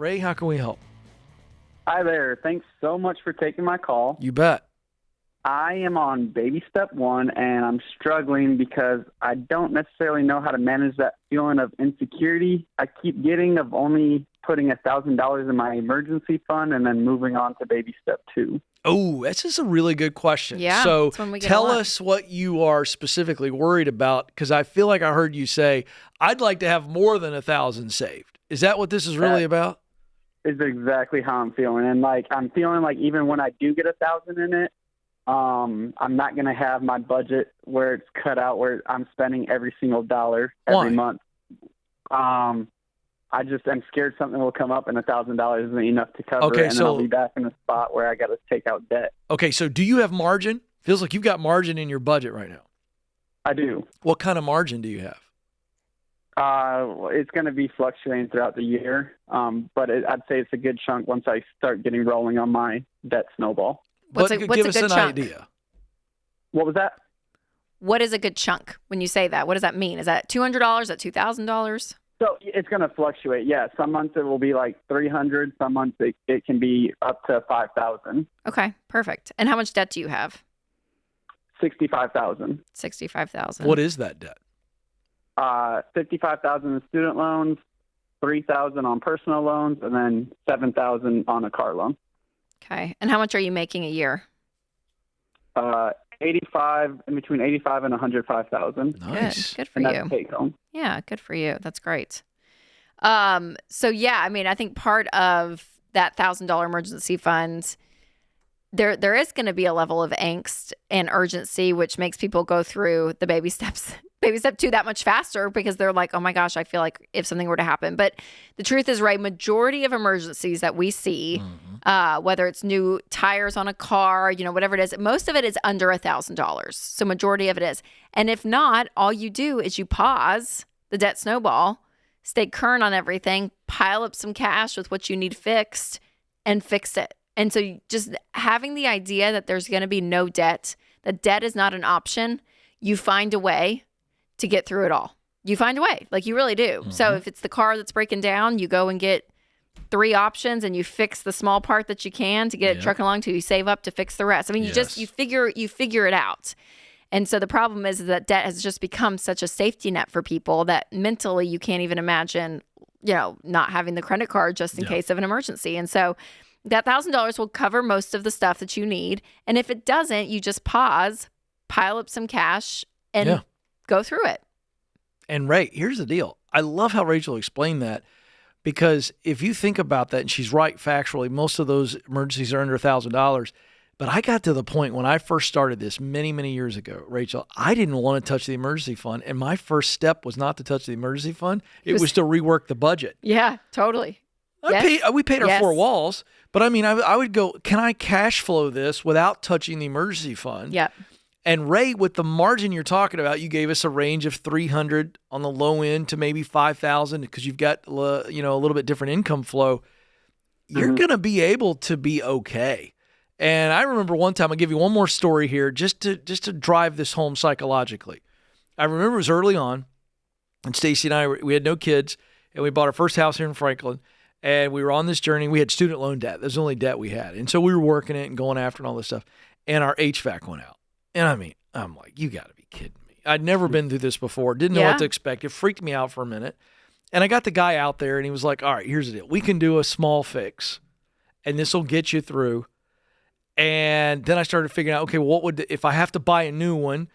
Ray, how can we help? Hi there. Thanks so much for taking my call. You bet. I am on baby step 1, and I'm struggling because I don't necessarily know how to manage that feeling of insecurity I keep getting of only putting $1,000 in my emergency fund and then moving on to baby step 2. Oh, that's just a really good question. Yeah, So that's when we get tell a lot. us what you are specifically worried about, because I feel like I heard you say, I'd like to have more than 1,000 saved. Is that what this is really about? Is exactly how I'm feeling. And I'm feeling like even when I do get 1,000 in it, I'm not going to have my budget where it's cut out, where I'm spending every single dollar every month. I just am scared something will come up and $1,000 isn't enough to cover it, and then I'll be back in a spot where I got to take out debt. Okay, so do you have margin? Feels like you've got margin in your budget right now. I do. What kind of margin do you have? It's going to be fluctuating throughout the year, but I'd say it's a good chunk once I start getting rolling on my debt snowball. What's Give a us good an chunk? idea. What was that? What is a good chunk when you say that? What does that mean? Is that $200? Is that $2,000? So it's going to fluctuate. Yeah, some months it will be like $300. Some months it can be up to $5,000. Okay, perfect. And how much debt do you have? $65,000. $65,000. What is that debt? $55,000 in student loans, $3,000 on personal loans, and then $7,000 on a car loan. Okay. And how much are you making a year? 85, in between 85 and 105,000. Nice. Good for And that's you. take home. Yeah, good for you. That's great. So yeah, I mean, I think part of that $1,000 emergency fund, there is going to be a level of angst and urgency, which makes people go through the baby step 2 that much faster because they're like, oh my gosh, I feel like if something were to happen. But the truth is, right, majority of emergencies that we see, whether it's new tires on a car, whatever it is, most of it is under $1,000. So majority of it is. And if not, all you do is you pause the debt snowball, stay current on everything, pile up some cash with what you need fixed, and fix it. And so just having the idea that there's going to be no debt, that debt is not an option, you find a way to get through it all. You find a way, like you really do. So if it's the car that's breaking down, you go and get 3 options and you fix the small part that you can to get it trucking along till you save up to fix the rest. I mean, you figure it out. And so the problem is that debt has just become such a safety net for people that mentally you can't even imagine, not having the credit card just in case of an emergency. And so that $1,000 will cover most of the stuff that you need. And if it doesn't, you just pause, pile up some cash, and go through it. And Ray, here's the deal. I love how Rachel explained that, because if you think about that, and she's right factually, most of those emergencies are under $1,000. But I got to the point when I first started this many, many years ago, Rachel, I didn't want to touch the emergency fund. And my first step was not to touch the emergency fund. It was to rework the budget. Yeah, totally. We paid our 4 walls. But I mean, I would go, can I cash flow this without touching the emergency fund? Yep. And Ray, with the margin you're talking about, you gave us a range of 300 on the low end to maybe 5,000 because you've got a little bit different income flow. You're going to be able to be okay. And I remember one time, I'll give you one more story here just to drive this home psychologically. I remember it was early on, and Stacy and I, we had no kids, and we bought our first house here in Franklin, and we were on this journey. We had student loan debt. That was the only debt we had. And so we were working it and going after and all this stuff, and our HVAC went out. And I mean, I'm like, you got to be kidding me. I'd never been through this before. Didn't know what to expect. It freaked me out for a minute. And I got the guy out there, and he was like, all right, here's the deal. We can do a small fix, and this will get you through. And then I started figuring out, okay, if I have to buy a new one,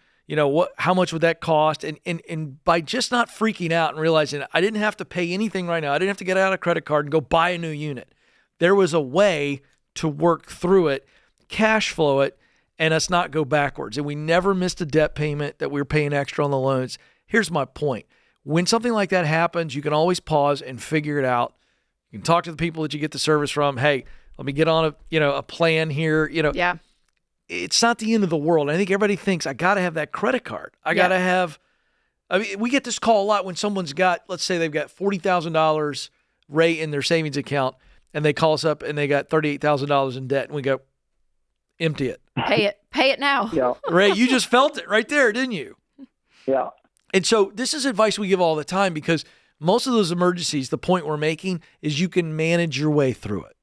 how much would that cost? And by just not freaking out and realizing I didn't have to pay anything right now, I didn't have to get out a credit card and go buy a new unit. There was a way to work through it, cash flow it, and us not go backwards. And we never missed a debt payment that we were paying extra on the loans. Here's my point. When something like that happens, you can always pause and figure it out. You can talk to the people that you get the service from. Hey, let me get on a plan here. It's not the end of the world. I think everybody thinks I got to have that credit card. I got to have. I mean, we get this call a lot when someone's got, let's say they've got $40,000 Ray in their savings account, and they call us up and they got $38,000 in debt, and we go, empty it. Pay it now. Yeah. Ray, you just felt it right there, didn't you? Yeah. And so this is advice we give all the time, because most of those emergencies, the point we're making is you can manage your way through it.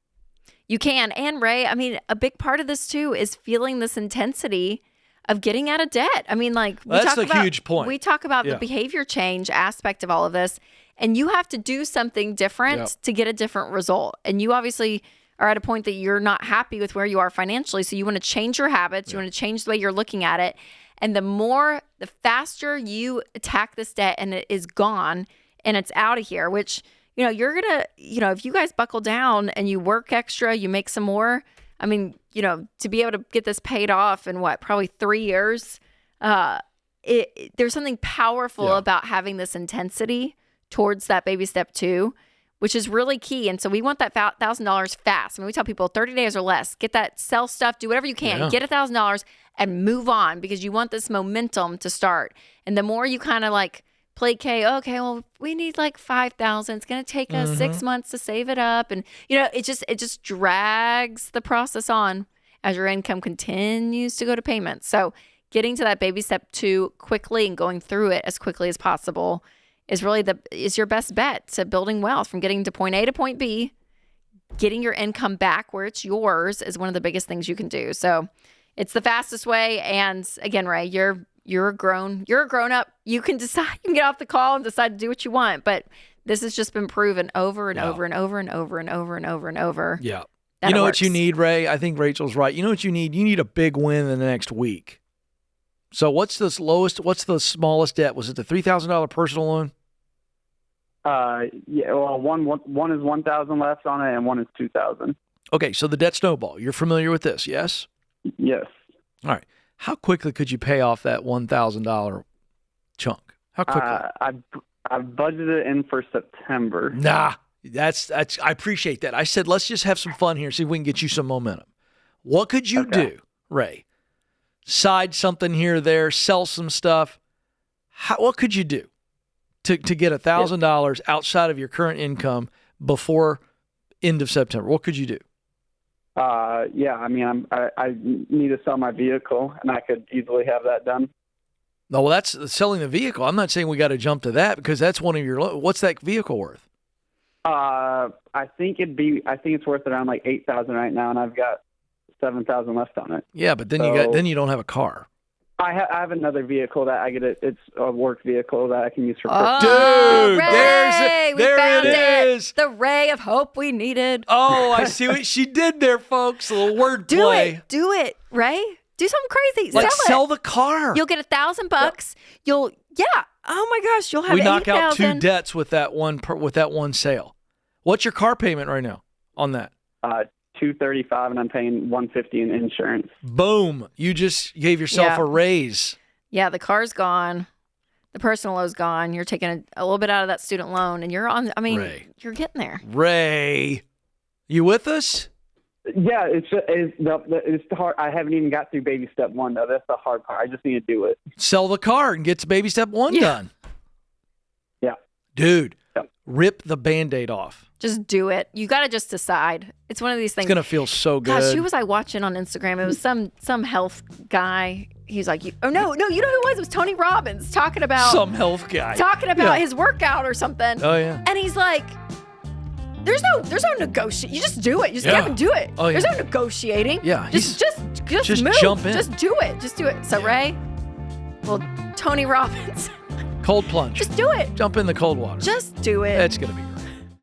You can. And Ray, I mean, a big part of this too is feeling this intensity of getting out of debt. I mean, like that's the huge point. We talk about the behavior change aspect of all of this, and you have to do something different to get a different result. And you obviously are at a point that you're not happy with where you are financially. So you want to change your habits. You want to change the way you're looking at it. And the faster you attack this debt and it is gone and it's out of here, which, you're going to, if you guys buckle down and you work extra, you make some more, I mean, to be able to get this paid off in probably 3 years, there's something powerful about having this intensity towards that baby step 2, which is really key. And so we want that $1,000 fast. I mean, we tell people 30 days or less, get that, sell stuff, do whatever you can, get $1,000 and move on, because you want this momentum to start. And the more you kind of like placate, okay, well, we need like 5,000. It's going to take us 6 months to save it up. And, it just drags the process on as your income continues to go to payments. So getting to that baby step 2 quickly and going through it as quickly as possible is really is your best bet to building wealth, from getting to point A to point B. Getting your income back where it's yours is one of the biggest things you can do. So it's the fastest way. And again, Ray, you're a grown up. You can decide, you can get off the call and decide to do what you want. But this has just been proven over and over and over and over and over and over and over. Yeah. You know what you need, Ray? I think Rachel's right. You know what you need? You need a big win in the next week. So what's the smallest debt? Was it the $3,000 personal loan? Yeah. Well, one is 1,000 left on it, and one is 2,000. Okay, so the debt snowball. You're familiar with this, yes? Yes. All right. How quickly could you pay off that $1,000 chunk? How quickly? I've budgeted in for September. Nah, that's. I appreciate that. I said let's just have some fun here, see if we can get you some momentum. What could you do, Ray? Side something here or there, sell some stuff. What could you do to get $1,000 outside of your current income before end of September? What could you do? Yeah, I mean, I need to sell my vehicle, and I could easily have that done. No, well, that's selling the vehicle. I'm not saying we got to jump to that, because that's one of your. What's that vehicle worth? I think it's worth around like $8,000 right now, and I've got $7,000 left on it. Yeah, but then you don't have a car. I have another vehicle that I get. It's a work vehicle that I can use for. Dude, Ray, there it is. The ray of hope we needed. Oh, I see what she did there, folks. A little word play. Do it, Ray. Do something crazy. Like sell the car. You'll get $1,000. You'll Oh my gosh, you'll have. We knock 8,000. out 2 debts with that one sale. What's your car payment right now on that? $235, and I'm paying $150 in insurance. Boom! You just gave yourself a raise. Yeah, the car's gone. The personal loan's gone. You're taking a little bit out of that student loan, and you're on. I mean, Ray. You're getting there. Ray, you with us? Yeah, it's hard. I haven't even got through baby step 1 though. That's the hard part. I just need to do it. Sell the car and get to baby step 1 done. Yeah, dude, rip the Band-Aid off. Just do it. You got to just decide. It's one of these things. It's gonna feel so good. Gosh, who was I watching on Instagram? It was some health guy. He's like, no, you know who it was? It was Tony Robbins talking about some health guy his workout or something. Oh yeah. And he's like, there's no negotiate. You just do it. You just get up and do it. Oh, yeah. There's no negotiating. Yeah. Just move. Jump in. Just do it. Just do it. So Ray, well, Tony Robbins. Cold plunge. Just do it. Jump in the cold water. Just do it. It's gonna be great.